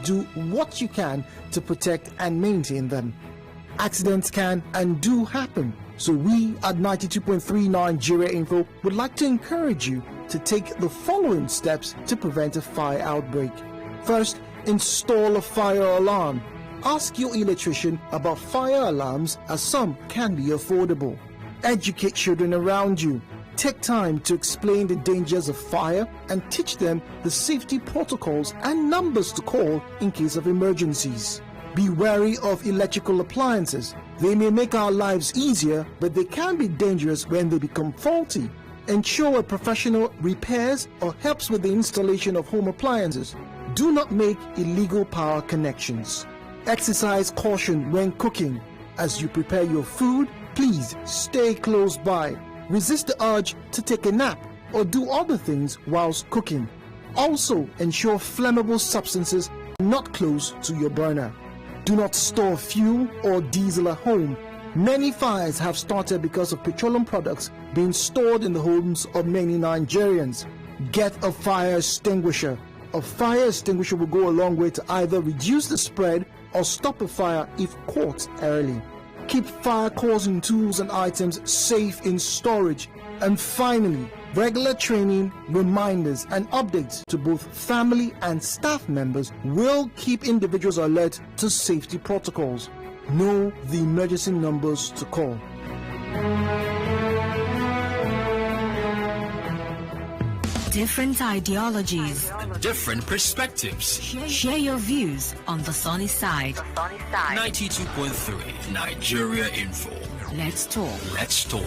do what you can to protect and maintain them. Accidents can and do happen, so we at 92.3 Nigeria Info would like to encourage you to take the following steps to prevent a fire outbreak. First, install a fire alarm. Ask your electrician about fire alarms, as some can be affordable. Educate children around you. Take time to explain the dangers of fire and teach them the safety protocols and numbers to call in case of emergencies. Be wary of electrical appliances. They may make our lives easier, but they can be dangerous when they become faulty. Ensure a professional repairs or helps with the installation of home appliances. Do not make illegal power connections. Exercise caution when cooking. As you prepare your food, please stay close by. Resist the urge to take a nap or do other things whilst cooking. Also, ensure flammable substances are not close to your burner. Do not store fuel or diesel at home. Many fires have started because of petroleum products being stored in the homes of many Nigerians. Get a fire extinguisher. A fire extinguisher will go a long way to either reduce the spread or stop a fire if caught early. Keep fire-causing tools and items safe in storage. And finally, regular training, reminders, and updates to both family and staff members will keep individuals alert to safety protocols. Know the emergency numbers to call. Different ideologies, different perspectives. Share your views on the sunny side. 92.3 Nigeria Info. Let's talk. Let's talk.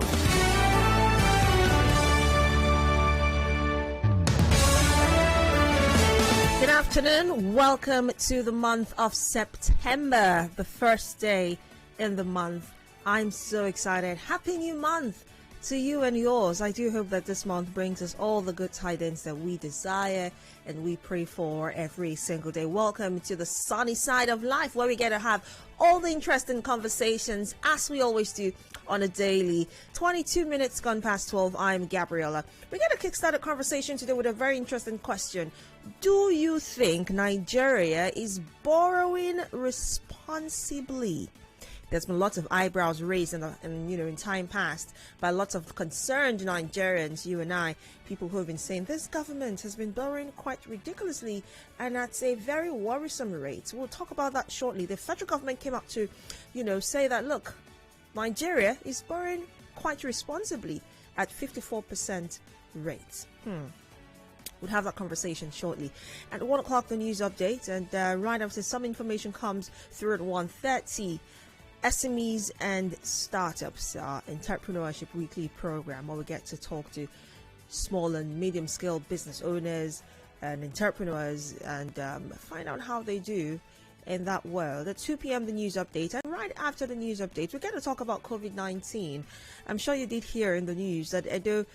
Good afternoon. Welcome to the month of September, the first day in the month. I'm so excited. Happy new month to you and yours. I do hope that this month brings us all the good tidings that we desire and we pray for every single day. Welcome to the sunny side of life, where we get to have all the interesting conversations as we always do on a daily. 22 minutes gone past 12. I'm Gabriella. We're going to kickstart a conversation today with a very interesting question. Do you think Nigeria is borrowing responsibly? There's been lots of eyebrows raised in time past by lots of concerned Nigerians, you and I, people who have been saying this government has been borrowing quite ridiculously and at a very worrisome rate. We'll talk about that shortly. The federal government came up to, say that, look, Nigeria is borrowing quite responsibly at 54% rate. We'll have that conversation shortly. At 1 o'clock, the news update, and right after some information comes through at 1:30. SMEs and Startups, our Entrepreneurship Weekly program, where we get to talk to small and medium-scale business owners and entrepreneurs and find out how they do in that world. At 2 p.m., the news update. And right after the news update, we're going to talk about COVID-19. I'm sure you did hear in the news that in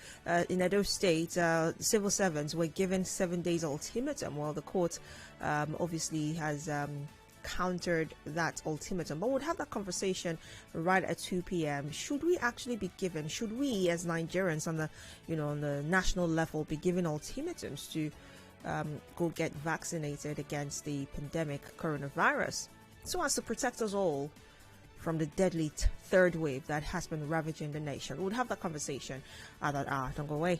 Edo State, civil servants were given 7 days ultimatum. Well, the court obviously has countered that ultimatum, but we'll have that conversation right at 2 p.m. Should we actually be given, should we as Nigerians on the national level be given ultimatums to go get vaccinated against the pandemic coronavirus, so as to protect us all from the deadly third wave that has been ravaging the nation? We'll have that conversation at that hour. Don't go away.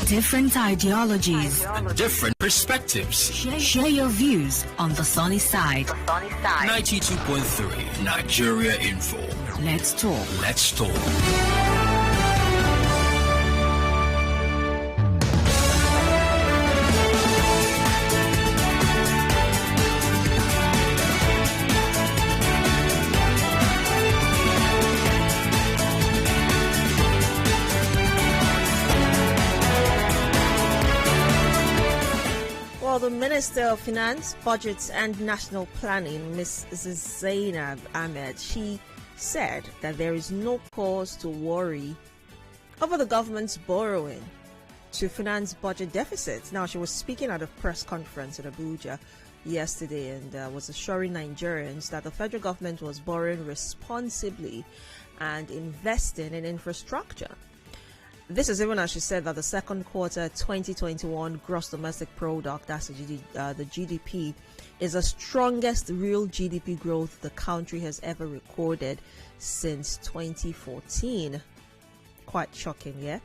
Different ideologies, different perspectives. Share your views on the sunny side. 92.3 Nigeria Info. Let's talk. Let's talk. Well, the Minister of Finance, Budgets and National Planning, Ms. Zainab Ahmed, she said that there is no cause to worry over the government's borrowing to finance budget deficits. Now, she was speaking at a press conference in Abuja yesterday and was assuring Nigerians that the federal government was borrowing responsibly and investing in infrastructure. This is even as she said that the second quarter 2021 gross domestic product, that's the GDP, is the strongest real GDP growth the country has ever recorded since 2014. Quite shocking, yeah?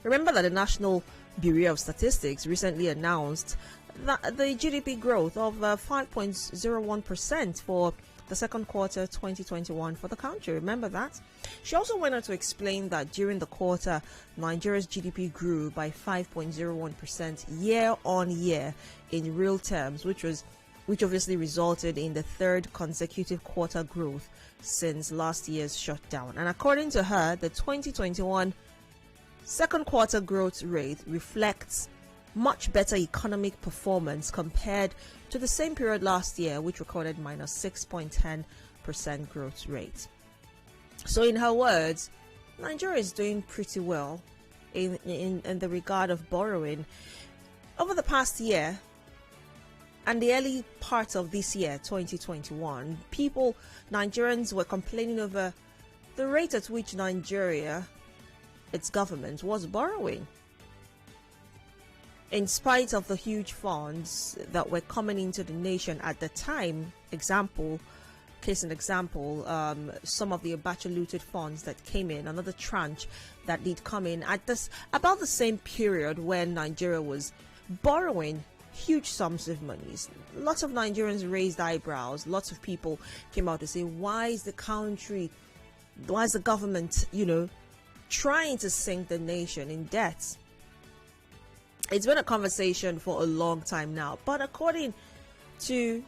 Remember that the National Bureau of Statistics recently announced that the GDP growth of 5.01% for the second quarter 2021 for the country. Remember that? She also went on to explain that during the quarter, Nigeria's GDP grew by 5.01% year on year in real terms, which obviously resulted in the third consecutive quarter growth since last year's shutdown. And according to her, the 2021 second quarter growth rate reflects much better economic performance compared to the same period last year, which recorded minus 6.10% growth rate. So in her words, Nigeria is doing pretty well in the regard of borrowing. Over the past year and the early part of this year, 2021, Nigerians were complaining over the rate at which Nigeria, its government, was borrowing. In spite of the huge funds that were coming into the nation at the time, case in example, some of the Abacha-looted funds that came in, another tranche that did come in at about the same period when Nigeria was borrowing huge sums of monies. Lots of Nigerians raised eyebrows. Lots of people came out to say, why is the government, trying to sink the nation in debt? It's been a conversation for a long time now, but according to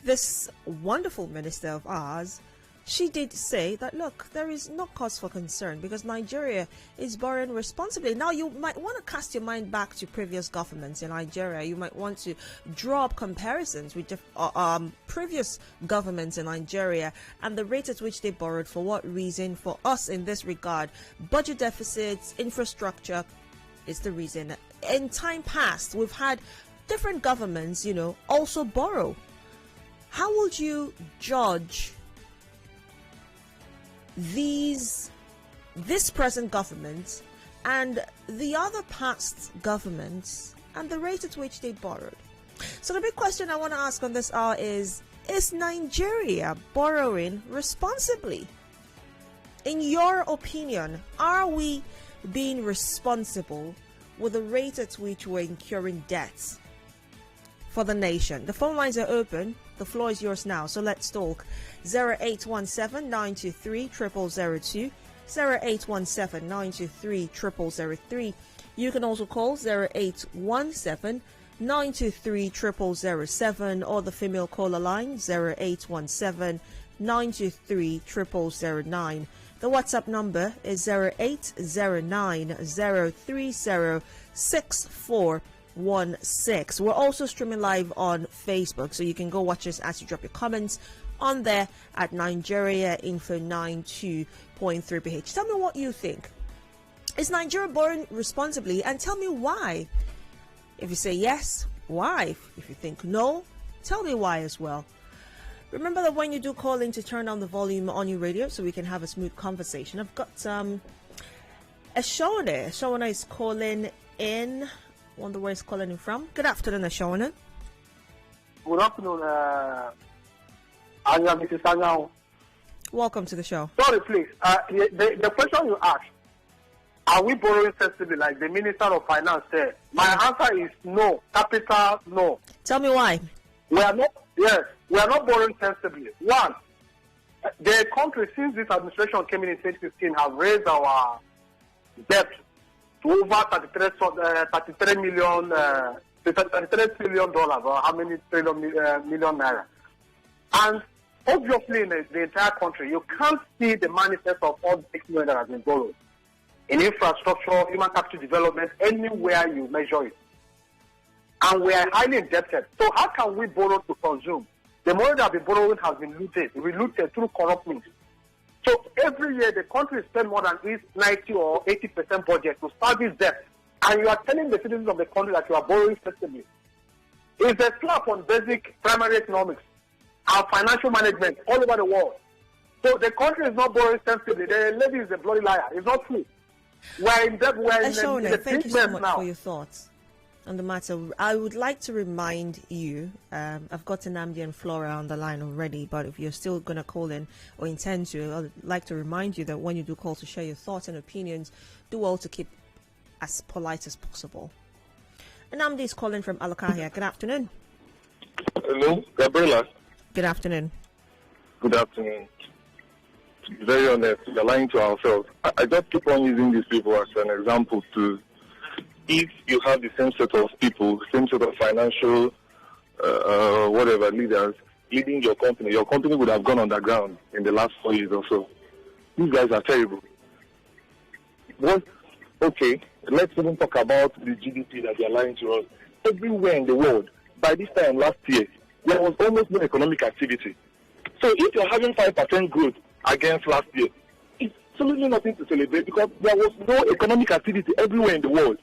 this wonderful minister of ours, she did say that, look, there is no cause for concern because Nigeria is borrowing responsibly. Now, you might want to cast your mind back to previous governments in Nigeria. You might want to draw up comparisons with previous governments in Nigeria and the rate at which they borrowed, for what reason. For us in this regard, budget deficits, infrastructure is the reason. In time past, we've had different governments, also borrow. How would you judge this present government and the other past governments and the rate at which they borrowed? So the big question I want to ask on this hour is Nigeria borrowing responsibly? In your opinion, are we being responsible with the rate at which we're incurring debts for the nation? The phone lines are open. The floor is yours now. So let's talk. 0817-923-0002, 0817-923-0003. You can also call 0817-923-0007 or the female caller line 0817-923-0009. The WhatsApp number is 0809-030-6416. We're also streaming live on Facebook, so you can go watch us as you drop your comments on there at Nigeria Info 92.3 PH. Tell me what you think. Is Nigeria borrowing responsibly? And tell me why. If you say yes, why? If you think no, tell me why as well. Remember that when you do call in, to turn down the volume on your radio so we can have a smooth conversation. I've got a Shawana. Shawana is calling in. Wonder where he's calling in from. Good afternoon, Shawana. Good afternoon, Mrs. Anyanwu. Welcome to the show. Sorry, please. The question you asked, are we borrowing sensibly like the Minister of Finance said? My answer is no. Capital no. Tell me why. We are not borrowing sensibly. One, the country, since this administration came in 2015, have raised our debt to over $33 trillion, or how many million naira. And obviously in the entire country, you can't see the manifest of all the money that has been borrowed in infrastructure, human capital development, anywhere you measure it. and we are highly indebted. So how can we borrow to consume? The money that we borrowing has been looted through corrupt means. So every year the country spends more than its 90 or 80% budget to service debt, and you are telling the citizens of the country that you are borrowing sensibly. It's a slap on basic primary economics and financial management all over the world. So the country is not borrowing sensibly. The lady is a bloody liar. It's not true. We're in debt. We're in the thank you so much now. for your thoughts on the matter. I would like to remind you, I've got Nnamdi and Flora on the line already, but if you're still going to call in or intend to, I'd like to remind you that when you do call to share your thoughts and opinions, do all to keep as polite as possible. Nnamdi is calling from Alakahia. Good afternoon. Hello, Gabriella. Good afternoon. Good afternoon. To be very honest, we're lying to ourselves. I just keep on using these people as an example to, if you have the same set of people, same set of financial, whatever, leaders leading your company would have gone underground in the last 4 years or so. These guys are terrible. Okay, let's even talk about the GDP that they're lying to us. Everywhere in the world, by this time last year, there was almost no economic activity. So if you're having 5% growth against last year, it's absolutely nothing to celebrate because there was no economic activity everywhere in the world.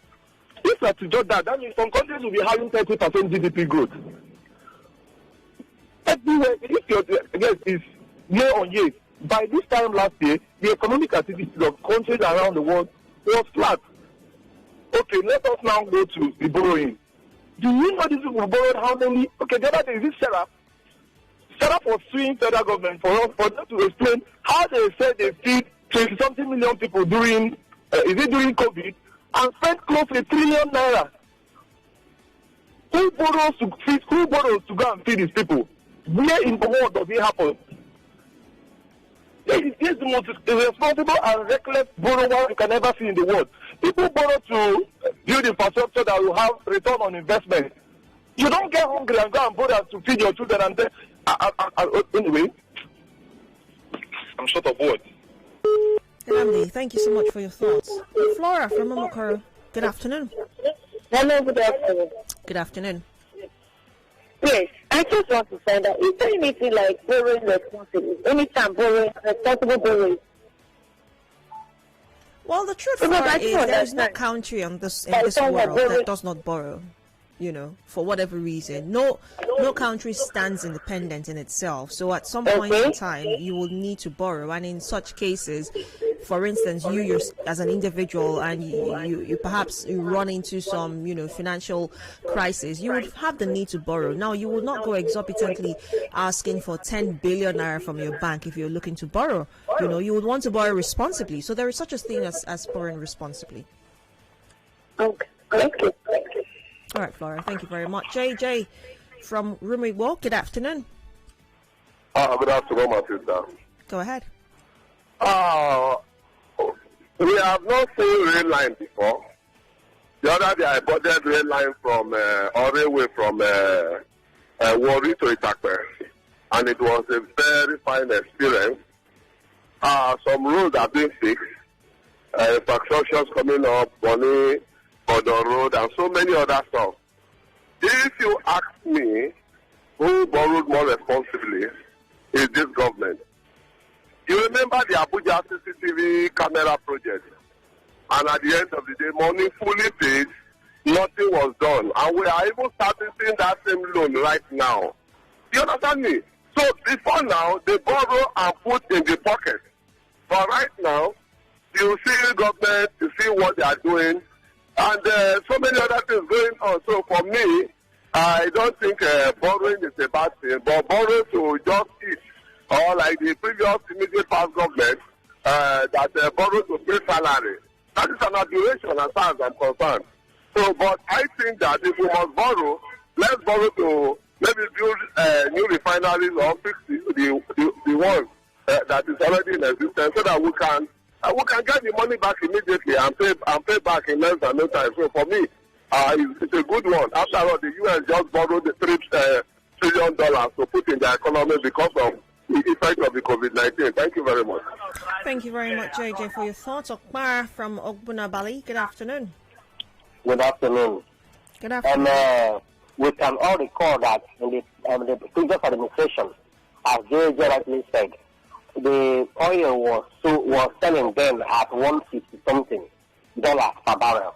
If you are to judge that means some countries will be having 30% GDP growth. Everywhere, if your guess is year on year, by this time last year, the economic activity of countries around the world was flat. Okay, let us now go to the borrowing. Do you know these people borrowed how many? Okay, the other day, is it Sarah? Sarah was suing federal government for them to explain how they said they feed 20-something million people during during COVID, and spent close to 1 trillion naira. Who borrows to go and feed these people? Where in the world does it happen? It is the most irresponsible and reckless borrower you can ever see in the world. People borrow to build infrastructure that will have return on investment. You don't get hungry and go and borrow to feed your children and then, anyway, I'm short of words. Nnamdi, thank you so much for your thoughts. Flora from Omokoro, good afternoon. Hello, good afternoon. Good afternoon. Yes, I just want to find out, is there anything like borrowing responsibly? Anytime borrowing, responsible borrowing? Well, the truth is there is no country in this world that does not borrow. For whatever reason. No country stands independent in itself. So at some point in time, you will need to borrow. And in such cases, for instance, you as an individual and you perhaps run into some, financial crisis, you would have the need to borrow. Now, you will not go exorbitantly asking for 10 billion naira from your bank if you're looking to borrow. You would want to borrow responsibly. So there is such a thing as borrowing responsibly. Okay. Thank you. All right, Flora, thank you very much. JJ from Rumri Walk, good afternoon. Good afternoon, my sister. Go ahead. We have not seen rail line before. The other day I bought that rail line from Orewe from Warri to Itakpe, and it was a very fine experience. Some roads are being fixed. Constructions coming up, Bonnie, Bodon Road, and so many other stuff. If you ask me, who borrowed more responsibly is this government. You remember the Abuja CCTV camera project, and at the end of the day, money fully paid, nothing was done, and we are even starting seeing that same loan right now. You understand me? So before now, they borrow and put in the pocket, but right now, you see government, you see what they are doing, and so many other things going on. So for me, I don't think borrowing is a bad thing, but borrow to just eat, or like the previous immediate past government that borrow to pay salary. That is an aberration as far as I'm concerned. So, but I think that if we must borrow, let's borrow to maybe build new refineries or fix the one that is already in existence, so that we can get the money back immediately and pay back in less than no time. So for me, it's a good one. After all, the US just borrowed the $3 trillion to put in the economy because of the effect of the COVID-19. Thank you very much. Thank you very much, JJ, for your thoughts. Okmar from Ogbunabali, good afternoon. Good afternoon. Good afternoon. And we can all recall that in the previous administration, as JJ rightly said, the oil was selling then at $150 something per barrel.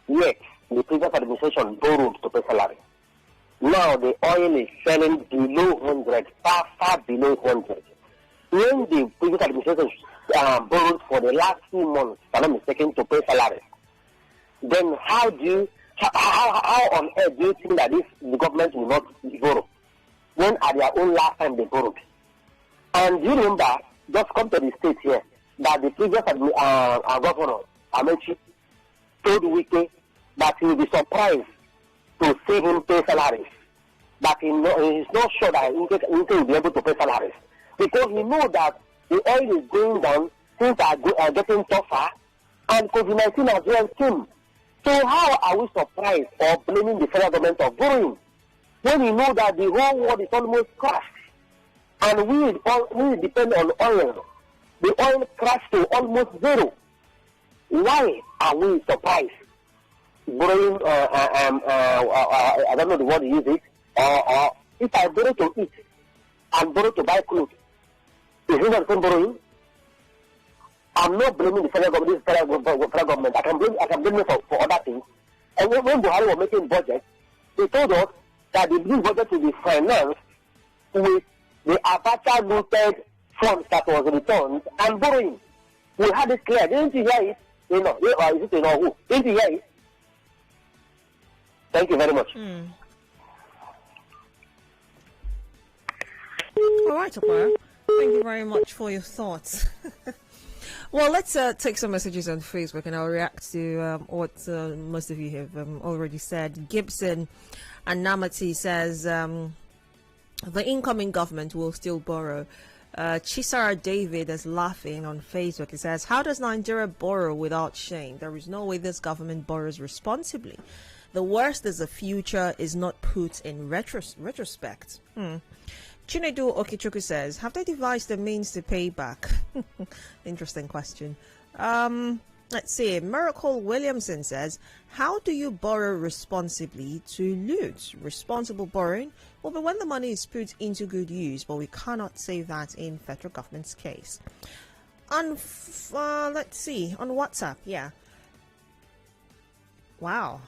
Yet the previous administration borrowed to pay salary. Now the oil is selling below 100, far below 100. When the previous administration borrowed for the last 2 months, if I'm not mistaken, to pay salary, then how on earth do you think that the government will not borrow when at their own last time they borrowed? And do you remember, just come to the state here, that the previous governor, Amechi, told Wike that he will be surprised to see him pay salaries. That he's not sure that Wike will be able to pay salaries. Because he knows that the oil is going down, things are getting tougher, and COVID-19 as well came. So how are we surprised or blaming the federal government of borrowing when we know that the whole world is almost crashed? And we depend on oil. The oil crashed to almost zero. Why are we surprised? Borrowing, I don't know the word to use it, or if I borrow to eat and borrow to buy clothes, is it not the same borrowing? I'm not blaming the federal government, federal government. I can blame it for other things. And when Buhari was making budget, he told us that this budget will be financed with the Abacha looted funds that was returned and borrowing. We had it clear. Didn't you hear it? Is it who? Didn't you hear it? Thank you very much. All right, Okwa. Thank you very much for your thoughts. Well, let's take some messages on Facebook and I'll react to what most of you have already said. Gibson and Namati says the incoming government will still borrow. Chisara David is laughing on Facebook. He says, how does Nigeria borrow without shame? There is no way this government borrows responsibly. The worst is the future is not put in retrospect. Chinedu Okichuku says, have they devised the means to pay back? Interesting question. Let's see. Miracle Williamson says, how do you borrow responsibly to loot? Responsible borrowing will be when the money is put into good use, but we cannot say that in federal government's case. Let's see. On WhatsApp, yeah. Wow.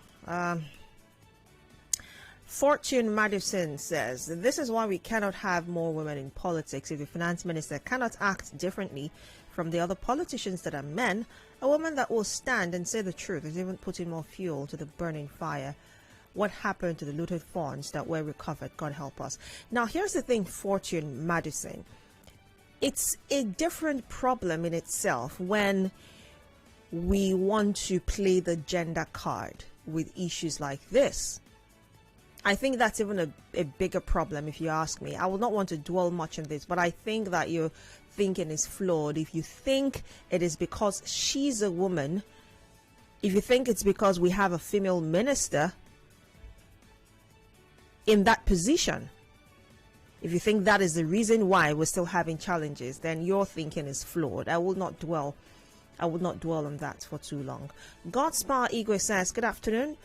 Fortune Madison says, this is why we cannot have more women in politics. If the finance minister cannot act differently from the other politicians that are men, a woman that will stand and say the truth is even putting more fuel to the burning fire. What happened to the looted funds that were recovered? God help us. Now, here's the thing, Fortune Madison. It's a different problem in itself when we want to play the gender card with issues like this. I think that's even a bigger problem, if you ask me. I will not want to dwell much on this, but I think that your thinking is flawed. If you think it is because she's a woman, if you think it's because we have a female minister in that position, if you think that is the reason why we're still having challenges, then your thinking is flawed. I would not dwell on that for too long. Godspar Igwe says, good afternoon.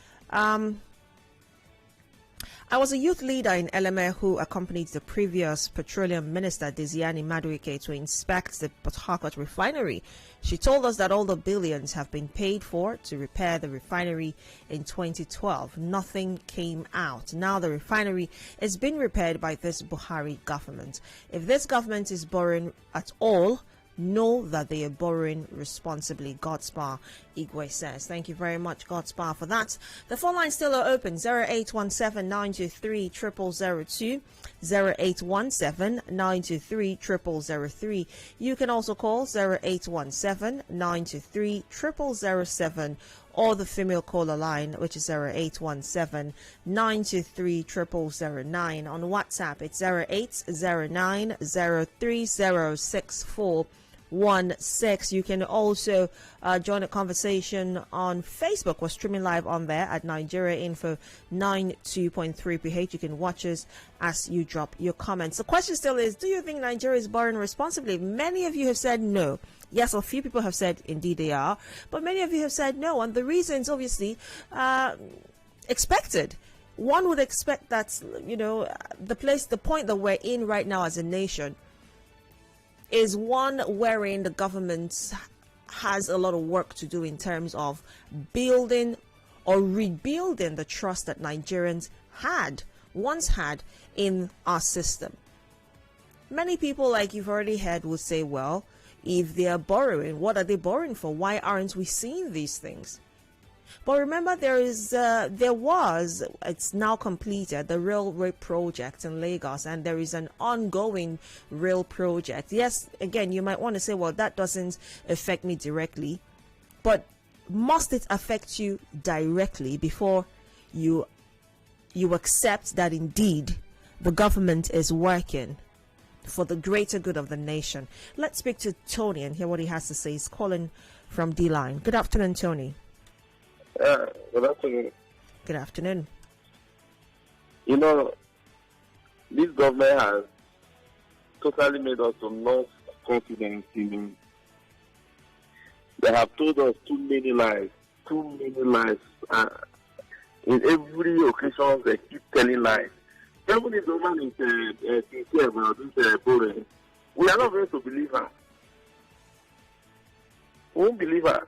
I was a youth leader in LMA who accompanied the previous petroleum minister, Desiani Madueke, to inspect the Port Harcourt refinery. She told us that all the billions have been paid for to repair the refinery in 2012. Nothing came out. Now the refinery is being repaired by this Buhari government. If this government is borrowing at all, know that they are borrowing responsibly. Godspar Igwe says. Thank you very much, Godspar, for that. The phone lines still are open. 0817-923-0002, 0817-923-0003. You can also call 0817-923-0007 or the female caller line, which is 0817-923-0009. On WhatsApp, it's 0809-030-6416. You can also join a conversation on Facebook. We're streaming live on there at Nigeria Info 92.3 PH. You can watch us as you drop your comments. The question still is, do you think Nigeria is borrowing responsibly? Many of you have said no. Yes, a few people have said indeed they are, but many of you have said no. And the reasons, obviously, expected. One would expect that, the point that we're in right now as a nation is one wherein the government has a lot of work to do in terms of building or rebuilding the trust that Nigerians once had in our system. Many people, like you've already heard, would say, well, if they are borrowing, what are they borrowing for? Why aren't we seeing these things? But remember, it's now completed, the railway project in Lagos, and there is an ongoing rail project. Yes, again, you might want to say, well, that doesn't affect me directly, but must it affect you directly before you accept that indeed the government is working for the greater good of the nation? Let's speak to Tony and hear what he has to say. He's calling from D-Line. Good afternoon, Tony. Good afternoon. Good afternoon. This government has totally made us to lose confidence in him. They have told us too many lies. In every occasion, they keep telling lies. Even if the man is sincere about this borrowing, we are not going to believe her. We won't believe her.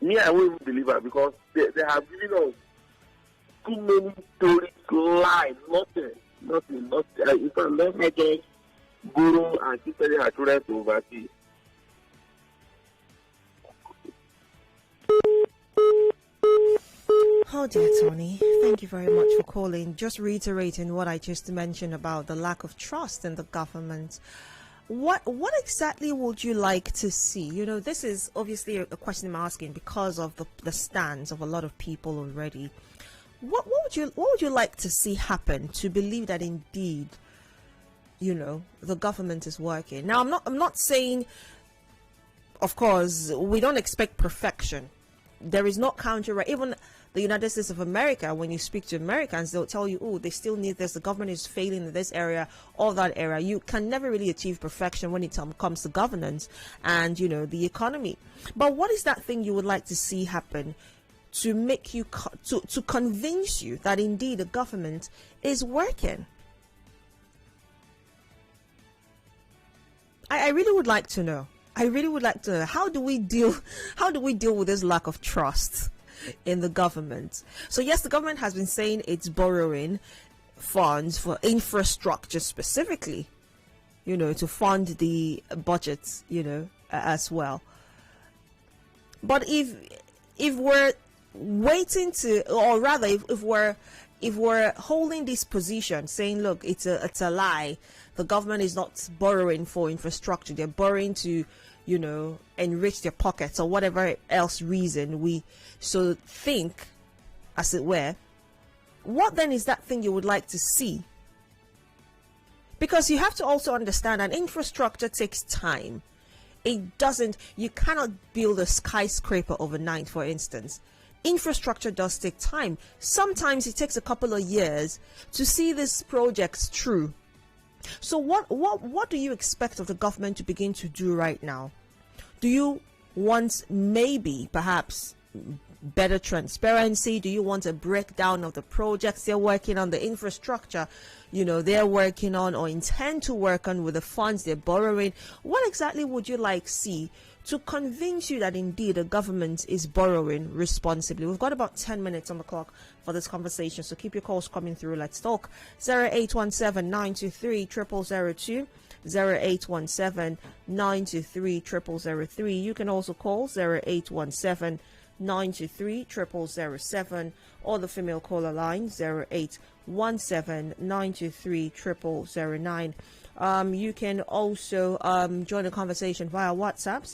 Me, I won't believe her because they have given us too many stories, lies, nothing. In fact, let me just borrow and keep telling her children to oversee. Oh dear, Tony, thank you very much for calling. Just reiterating what I just mentioned about the lack of trust in the government. What exactly would you like to see? This is obviously a question I'm asking because of the stance of a lot of people already. What would you like to see happen to believe that indeed, the government is working? Now, I'm not saying, of course, we don't expect perfection. There is no counter. Even the United States of America, when you speak to Americans, they'll tell you, oh, they still need this. The government is failing in this area or that area. You can never really achieve perfection when it comes to governance and, the economy. But what is that thing you would like to see happen to make you, to convince you that indeed the government is working? I really would like to know. How do we deal with this lack of trust in the government? So yes, the government has been saying it's borrowing funds for infrastructure specifically, to fund the budgets, as well. But if we're waiting to, or rather, if we're holding this position, saying, look, it's a lie, the government is not borrowing for infrastructure, they're borrowing to, enrich their pockets or whatever else reason we so think, as it were, what then is that thing you would like to see? Because you have to also understand that infrastructure takes time. You cannot build a skyscraper overnight, for instance. Infrastructure does take time. Sometimes it takes a couple of years to see these projects through. So what do you expect of the government to begin to do right now? Do you want maybe perhaps better transparency? Do you want a breakdown of the projects they're working on, the infrastructure they're working on or intend to work on with the funds they're borrowing? What exactly would you like see to convince you that indeed the government is borrowing responsibly? We've got about 10 minutes on the clock for this conversation, so keep your calls coming through. Let's talk. 0817-923-0002, 0817-923-0003. You can also call 0817-923-0007 or the female caller line 0817-923-0009. You can also join the conversation via WhatsApp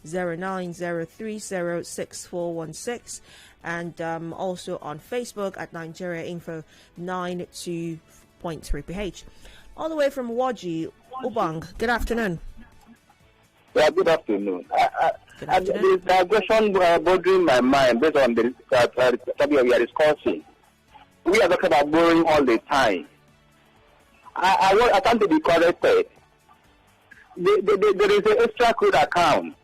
0809030641 and also on Facebook at Nigeria Info 92.3 PH. All the way from Waji, Ubang. Good afternoon. Yeah, good afternoon. Good afternoon. The question bothering my mind based on the topic we are discussing. We are talking about borrowing all the time. I want to be corrected. There is an extra code account.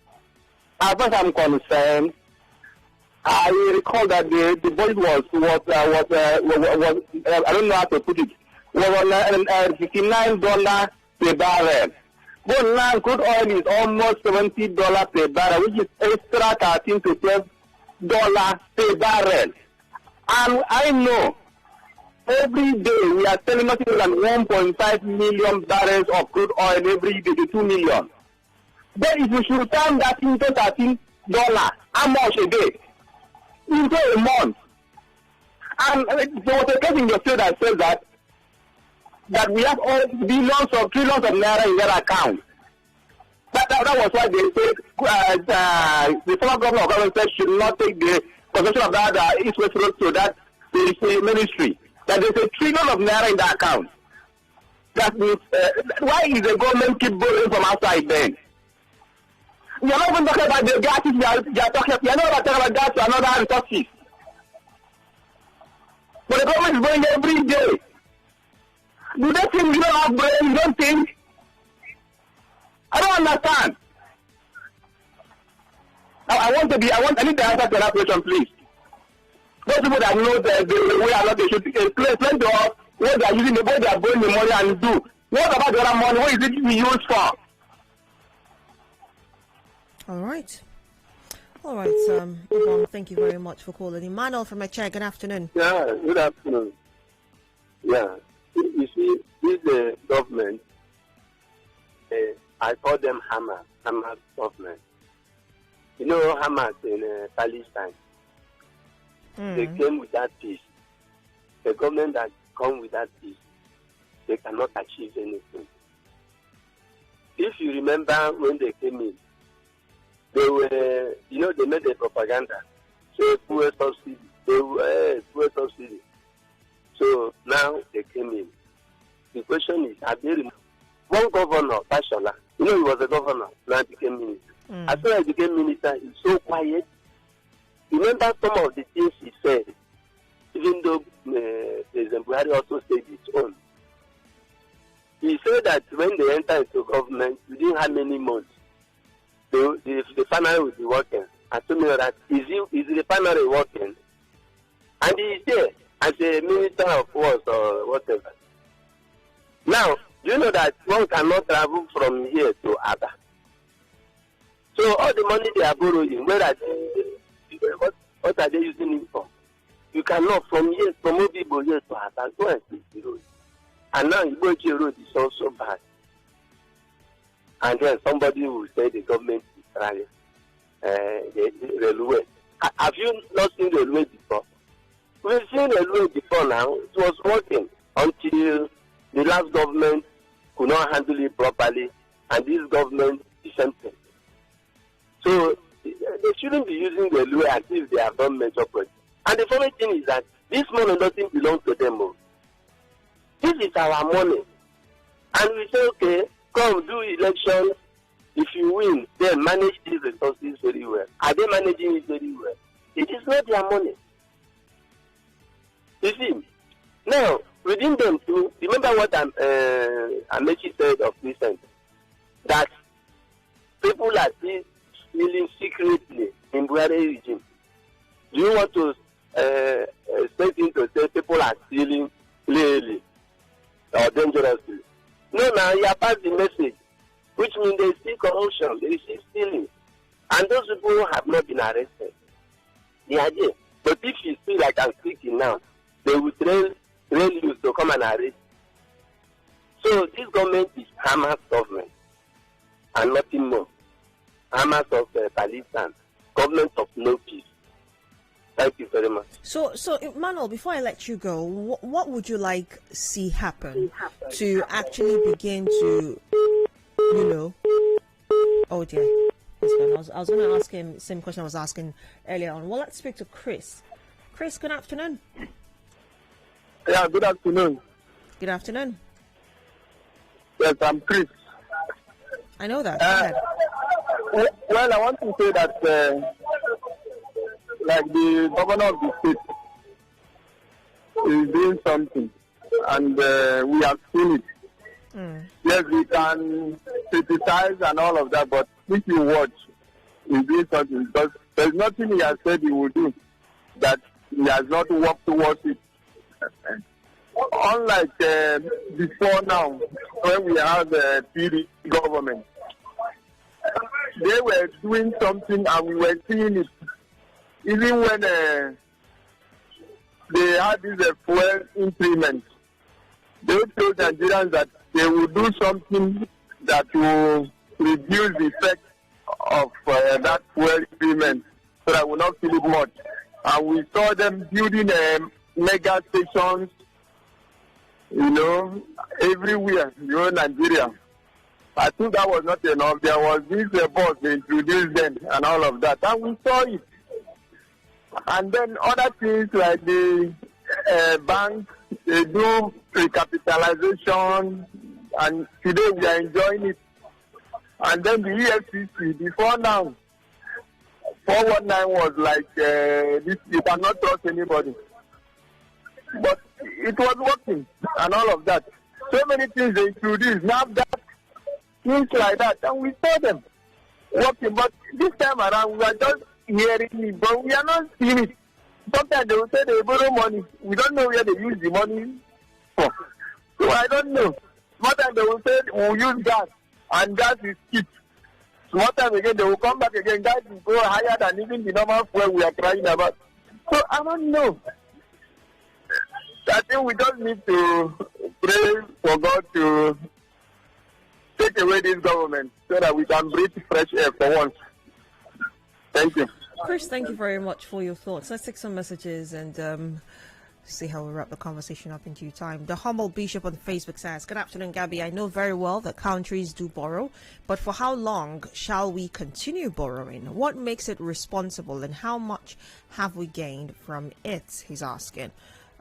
As far as I'm concerned, I recall that the budget was I don't know how to put it, was on $59 per barrel. But now crude oil is almost $70 per barrel, which is extra $13 to $12 per barrel. And I know every day we are selling nothing than 1.5 million barrels of crude oil every day to 2 million. Then if you should turn that into $13, how much a day? Into a month. And there was a case in your state that says that we have all billions or trillions of naira in their account. That was why they said the former governor of Kano State should not take the possession of that East-West Road to that ministry. That there's $1 trillion of naira in the account. That means, why is the government keep borrowing from outside then? We are not even talking about the gases we are talking about gas to another resources. But the government is borrowing every day. Do they think we don't have brain? You don't think? I don't understand. Now I need the answer to that question, please. Those people that know the way along they should explain to us what they are using, what they are borrowing the money and do. What about the other money? What is it being used for? All right, Yvonne, thank you very much for calling. Emmanuel from Eche, good afternoon. Yeah, good afternoon. Yeah, you see, this government, I call them Hamas government. You know Hamas in Palestine? They came with that peace. The government that come with that peace, they cannot achieve anything. If you remember when they came in, they were, they made a propaganda. So fuel subsidy. Fuel subsidy. So now they came in. The question is, have they removed one governor, Fashola? He was a governor. Now he became minister. As soon as he became minister, he's so quiet. Remember some of the things he said, even though President Buhari also said his own. He said that when they enter into government, within how many months, the refinery will be working. I told me that, is the refinery working? And he is there as a minister of works or whatever. Now, you know that one cannot travel from here to Aba. So all the money they are borrowing, where are they, what are they using it for? You cannot from Obibo here to Aba, go and see the road. And now Igbochi road is also bad. And then somebody will say the government is trying the railway. Have you not seen the railway before? We've seen the railway before now. It was working until the last government could not handle it properly, and this government is empty. So they shouldn't be using the railway as if they have done major projects. And the funny thing is that this money doesn't belong to them all. This is our money. And we say, okay, come do elections. If you win, then manage these resources very well. Are they managing it very well? It is not their money. You see, now, within them too, remember what Amechi said of recent, that people are still stealing secretly in Buhari regime. Do you want to expect him to say people are stealing clearly or dangerously? No, now you have passed the message, which means they see corruption, they see stealing. And those people have not been arrested. They are there. But if you see like I'm speaking now, they will train you to come and arrest. So this government is Hamas government and nothing more. Hamas of Palestine, government of no peace. Thank you very much. So Manuel, before I let you go, what would you like see happen to actually begin to, oh dear, I was going to ask him the same question I was asking earlier on. Well, let's speak to Chris. Chris, good afternoon. Yeah, good afternoon. Good afternoon. Yes, I'm Chris. I know that. Go ahead. Well, I want to say that, like the governor of the state is doing something, and we have seen it. Yes, we can criticize and all of that, but if you watch, he's doing something because There's nothing he has said he will do that he has not worked towards it. Unlike before now, when we have the PD government, they were doing something and we were seeing it. Even when they had this fuel increment, they told Nigerians that they will do something that will reduce the effect of that fuel increment so that will not feel it much. And we saw them building mega stations, everywhere, Nigeria. I think that was not enough. There was this bus they introduced them and all of that. And we saw it. And then other things like the bank, they do recapitalization, and today we are enjoying it. And then the EFCC, before now, 419 was like, this, you cannot trust anybody. But it was working and all of that. So many things they introduced, now that, things like that, and we saw them working. But this time around, we are just hearing it, but we are not seeing it. Sometimes they will say they borrow money. We don't know where they use the money for. So I don't know. Sometimes they will say we'll use gas, and gas is cheap. One time again, they will come back again. Gas will go higher than even the normal fuel we are crying about. So I don't know. I think we just need to pray for God to take away this government so that we can breathe fresh air for once. Thank you. Chris, thank you very much for your thoughts. Let's take some messages and see how we wrap the conversation up in due time. The humble bishop on Facebook says, good afternoon, Gabby. I know very well that countries do borrow, but for how long shall we continue borrowing? What makes it responsible and how much have we gained from it? He's asking.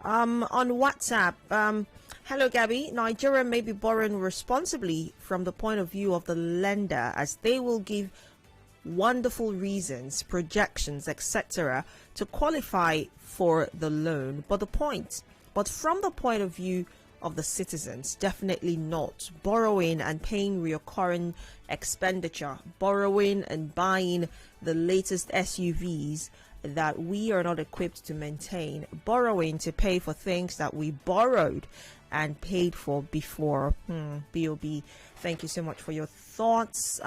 On WhatsApp, hello, Gabby. Nigeria may be borrowing responsibly from the point of view of the lender, as they will give wonderful reasons, projections, etc. to qualify for the loan. But from the point of view of the citizens, definitely not. Borrowing and paying recurring expenditure, borrowing and buying the latest SUVs that we are not equipped to maintain, borrowing to pay for things that we borrowed and paid for before. Bob, thank you so much for your thoughts.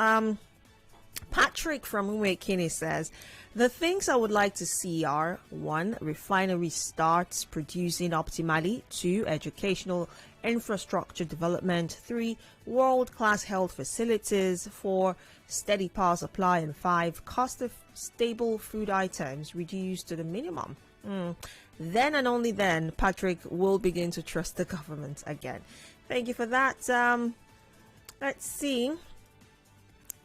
Patrick from Umekini says, the things I would like to see are 1. Refinery starts producing optimally. 2. Educational infrastructure development. 3. World-class health facilities. 4. Steady power supply. And 5. Cost of stable food items reduced to the minimum. Then and only then Patrick will begin to trust the government again. Thank you for that. Let's see.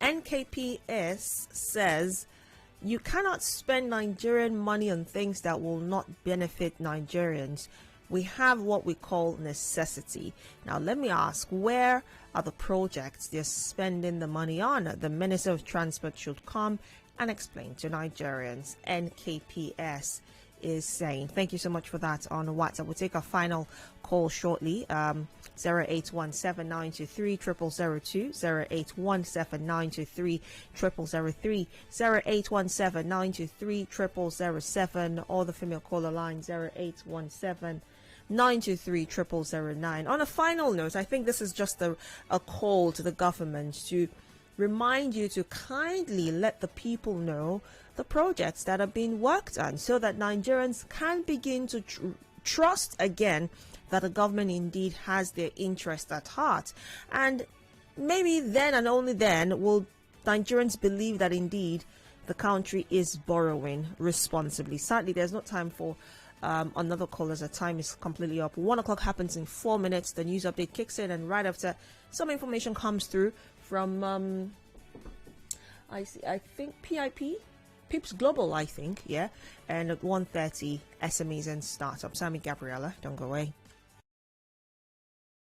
NKPS says, you cannot spend Nigerian money on things that will not benefit Nigerians. We have what we call necessity. Now, let me ask, where are the projects they're spending the money on? The Minister of Transport should come and explain to Nigerians. NKPS is saying. Thank you so much for that on WhatsApp. We'll take a final call shortly. 0817-923-0002, 0817-923-0003, 0817-923-0007, or the female caller line 0817-923-0009. On a final note, I think this is just a call to the government to remind you to kindly let the people know the projects that are being worked on so that Nigerians can begin to trust again that the government indeed has their interest at heart. And maybe then and only then will Nigerians believe that indeed the country is borrowing responsibly. Sadly, there's no time for another call as the time is completely up. 1 o'clock happens in 4 minutes. The news update kicks in, and right after, some information comes through from I think Pips Global, I think, yeah. And at 1:30, SMEs and startups. I'm Gabriella. Don't go away.